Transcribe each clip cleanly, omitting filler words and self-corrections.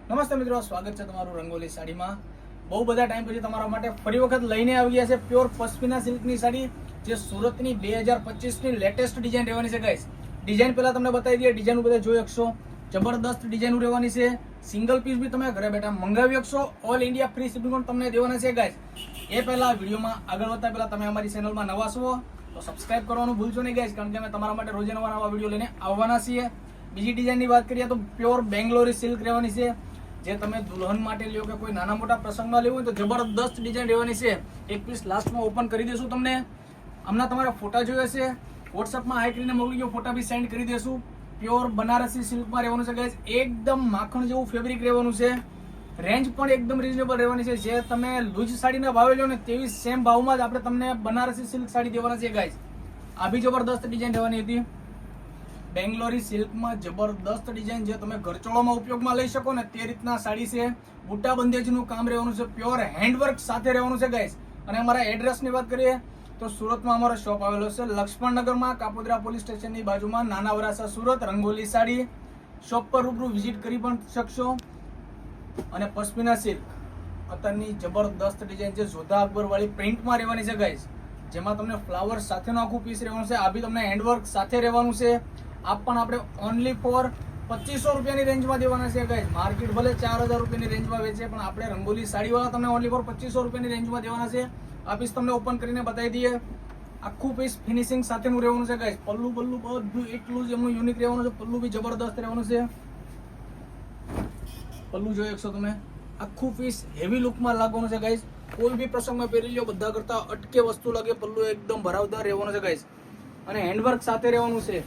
નમસ્તે મિત્રો, સ્વાગત છે તમારું રંગોલી સાડીમાં। બહુ બધા ટાઈમ પછી તમારા માટે ફરી વખત લઈને આવી ગયા છે પ્યોર પશ્મિના સિલ્કની સાડી, જે સુરતની 2025ની લેટેસ્ટ ડિઝાઇન રહેવાની છે ગાઈસ। ડિઝાઇન પહેલા તમને બતાવી દઈએ, ડિઝાઇન બધા જોઈ શકશો, જબરદસ્ત ડિઝાઇન રહેવાની છે। સિંગલ પીસ બી તમે ઘરે બેઠા મંગાવી શકશો, ઓલ ઇન્ડિયા ફ્રી શિપિંગ પણ તમને દેવાના છે ગાઈસ। એ પહેલા વિડીયોમાં આગળ વધતા પહેલા તમે અમારી ચેનલમાં નવા છો તો સબસ્ક્રાઇબ કરવાનું ભૂલશો નહીં ગાઈસ, કારણ કે અમે તમારા માટે રોજે નવા વિડીયો લઈને આવવાના છીએ। બીજી ડિઝાઇનની વાત કરીએ તો પ્યોર બેંગ્લોરી સિલ્ક રહેવાની છે, જે તમે દુલ્હન માટે લ્યો કે કોઈ નાના મોટા પ્રસંગમાં લેવું હોય તો જબરદસ્ત ડિઝાઇન રહેવાની છે। એક પીસ લાસ્ટમાં ઓપન કરી દેશું તમને। હમણાં તમારા ફોટા જોઈએ છે, વોટ્સઅપમાં હાઈ કરીને મોકલી દો, ફોટા બી સેન્ડ કરી દેશું। પ્યોર બનારસી સિલ્કમાં રહેવાનું છે ગાઈસ, એકદમ માખણ જેવું ફેબ્રિક રહેવાનું છે। રેન્જ પણ એકદમ રીઝનેબલ રહેવાની છે, જે તમે લૂઝ સાડીના ભાવે લો ને તેવી સેમ ભાવમાં જ આપણે તમને બનારસી સિલ્ક સાડી દેવાના છે ગાઈસ। આ બી જબરદસ્ત ડિઝાઇન રહેવાની હતી, બેંગ્લોરી સિલ્કમાં જબરદસ્ત ડિઝાઇન, જે તમે ઘરચોળામાં ઉપયોગમાં લઈ શકો ને તે રીતના સાડી છે। બુટ્ટા બંદેજનું કામ રહેવાનું છે, પ્યોર હેન્ડવર્ક સાથે રહેવાનું છે ગાઈસ। અને અમારા એડ્રેસની વાત કરીએ તો સુરતમાં અમારો શોપ આવેલો છે લક્ષ્મણનગરમાં, કાપોદ્રા પોલીસ સ્ટેશનની બાજુમાં, નાના વરાસા, સુરત। રંગોલી સાડી શોપ પર રૂબરૂ વિઝિટ કરી પણ શકશો। અને પશ્મિના સિલ્ક અત્યારની જબરદસ્ત ડિઝાઇન છે, જોધા અકબર વાળી પ્રિન્ટમાં રહેવાની છે ગાઈસ, જેમાં તમને ફ્લાવર સાથેનું આખું પીસ રહેવાનું છે। આ બી તમને હેન્ડવર્ક સાથે રહેવાનું છે। આ પણ આપણે ઓનલી ફોર 2500 રૂપિયાની રેન્જમાં દેવાના છે ગાઈસ। માર્કેટ ભલે 4000 રૂપિયાની રેન્જમાં વેચે, પણ આપણે રંગોલી સાડીવાળા તમને ઓનલી ફોર 2500 રૂપિયાની રેન્જમાં દેવાના છે। આ પીસ તમને ઓપન કરીને બતાવી દઈએ, આખું પીસ ફિનિશિંગ સાથેનું રહેવાનું છે ગાઈસ। પલ્લું બધું એટલું જ એમનું યુનિક રહેવાનું છે, પલ્લું બી જબરદસ્ત રહેવાનું છે। પલ્લું જોઈ શકશો તમે, આખું પીસ હેવી લુકમાં લાગવાનું છે ગાઈસ। કોઈ બી પ્રસંગમાં પહેરી લો, બધા કરતા અટકે વસ્તુ લાગે, પલ્લું એકદમ ભરાવદાર રહેવાનું છે ગાઈસ, અને હેન્ડવર્ક સાથે રહેવાનું છે।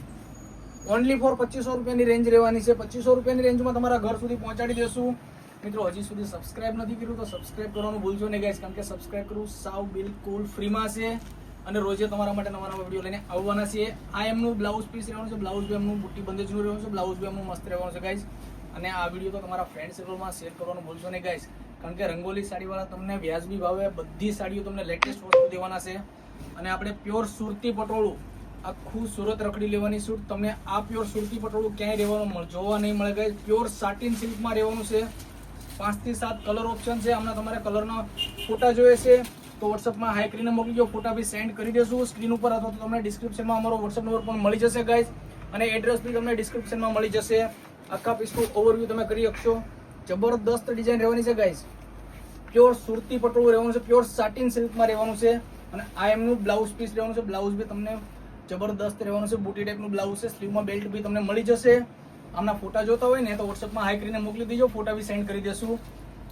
ઓનલી ફોર 2500 રૂપિયાની રેન્જ રહેવાની છે। 2500 રૂપિયાની રેન્જમાં તમારા ઘર સુધી પહોંચાડી દેશું। મિત્રો, હજી સુધી સબસ્ક્રાઇબ નથી કર્યું તો સબસ્ક્રાઇબ કરવાનું ભૂલશો નહીં ગાઈસ, કારણ કે સબસ્ક્રાઇબ કરવું સાવ બિલકુલ ફ્રીમાં છે, અને રોજે તમારા માટે નવા વિડીયો લઈને આવવાના છીએ। આ એમનું બ્લાઉઝ પીસ રહેવાનું છે, બ્લાઉઝ બી એમનું બુટ્ટી બંદેજનું રહેવાનું છે, બ્લાઉઝ બી એમનું મસ્ત રહેવાનું છે ગાઈસ। અને આ વિડીયો તો તમારા ફ્રેન્ડ સર્કલમાં શેર કરવાનું ભૂલશો નહીં ગાઈસ, કારણ કે રંગોલી સાડીવાળા તમને વ્યાજબી ભાવે બધી સાડીઓ તમને લેટેસ્ટ વસ્તુ દેવાના છે। અને આપણે પ્યોર સુરતી પટોળું, આખું સુરત રખડી લેવાની છૂટ તમને। આ પ્યોર સુરતી પટોળું ક્યાંય રહેવાનું જોવા નહીં મળે ગાઈસ। પ્યોર સાટિન સિલ્કમાં રહેવાનું છે, 5 થી 7 કલર ઓપ્શન છે। હમણાં તમારે કલરના ફોટા જોઈએ છે તો વોટ્સઅપમાં હાઈ કરીને મોકલી દો, ફોટા બી સેન્ડ કરી દેશું સ્ક્રીન ઉપર, અથવા તો તમને ડિસ્ક્રિપ્શનમાં અમારો વોટ્સઅપ નંબર પણ મળી જશે ગાઈસ, અને એડ્રેસ બી તમને ડિસ્ક્રિપ્શનમાં મળી જશે। આખા પીસનું ઓવરવ્યૂ તમે કરી શકશો। જબરદસ્ત ડિઝાઇન રહેવાની છે ગાઈસ, પ્યોર સુરતી પટોળું રહેવાનું છે, પ્યોર સાટિન સિલ્કમાં રહેવાનું છે। અને આ એમનું બ્લાઉઝ પીસ રહેવાનું છે, બ્લાઉઝ બી તમને જબરદસ્ત રહેવાનું છે, બુટી ટાઈપનું બ્લાઉઝ છે, સ્લીવમાં બેલ્ટ બી તમને મળી જશે। આમના ફોટા જોતા હોય ને તો વોટ્સઅપમાં હાઈ કરીને મોકલી દેજો, ફોટા બી સેન્ડ કરી દેશું।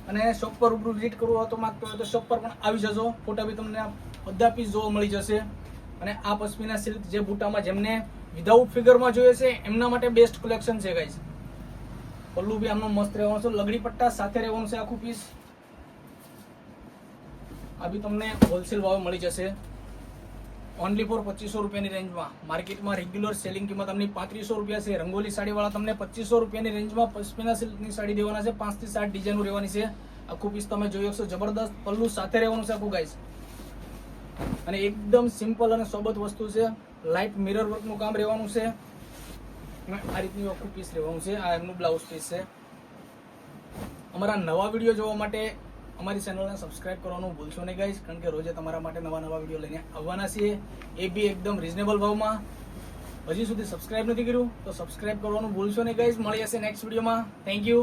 અને શોપ પર રૂબરૂ વિઝિટ કરવું હોય તો માંગતો હોય તો શોપ પર પણ આવી જજો, ફોટા બી તમને બધા પીસ જોવા મળી જશે। અને આ પશ્મિના સિલ્ક જે બુટામાં જેમને વિધાઉટ ફિગરમાં જોઈએ છે એમના માટે બેસ્ટ કલેક્શન છે ગાઈસ। પલ્લું બી આમનો મસ્ત રહેવાનું છે, લગડી પટ્ટા સાથે રહેવાનું છે આખું પીસ। આ બી તમને હોલસેલ ભાવે મળી જશે, ઓનલી ફોર 2500 રૂપિયાની રેન્જમાં। માર્કેટમાં રેગ્યુલર સેલિંગ કિંમત અમની 3500 રૂપિયા છે, રંગોલી સાડીવાળા તમને 2500 રૂપિયાની રેન્જમાં પશ્મિના સિલ્કની સાડી દેવાના છે। 5 થી 7 ડિઝાઇનો રહેવાની છે, આખું પીસ તમે જોઈ શકશો, જબરદસ્ત પલ્લું સાથે રહેવાનું છે આખું ગાઈસ। અને એકદમ સિમ્પલ અને સોબત વસ્તુ છે, લાઇટ મિરર વર્કનું કામ રહેવાનું છે, આ રીતનું આખું પીસ રહેવાનું છે। આ એમનું બ્લાઉઝ પીસ છે। અમારા નવા વિડીયો જોવા માટે અમારી ચેનલને સબસ્ક્રાઇબ કરવાનું ભૂલશો નહીં ગાઈસ, કારણ કે રોજે તમારા માટે નવા વિડીયો લઈને આવવાના છીએ, એ બી એકદમ રીઝનેબલ ભાવમાં। હજી સુધી સબસ્ક્રાઇબ નથી કર્યું તો સબસ્ક્રાઇબ કરવાનું ભૂલશો નહીં ગાઈસ। મળી જશે નેક્સ્ટ વિડીયોમાં। Thank you.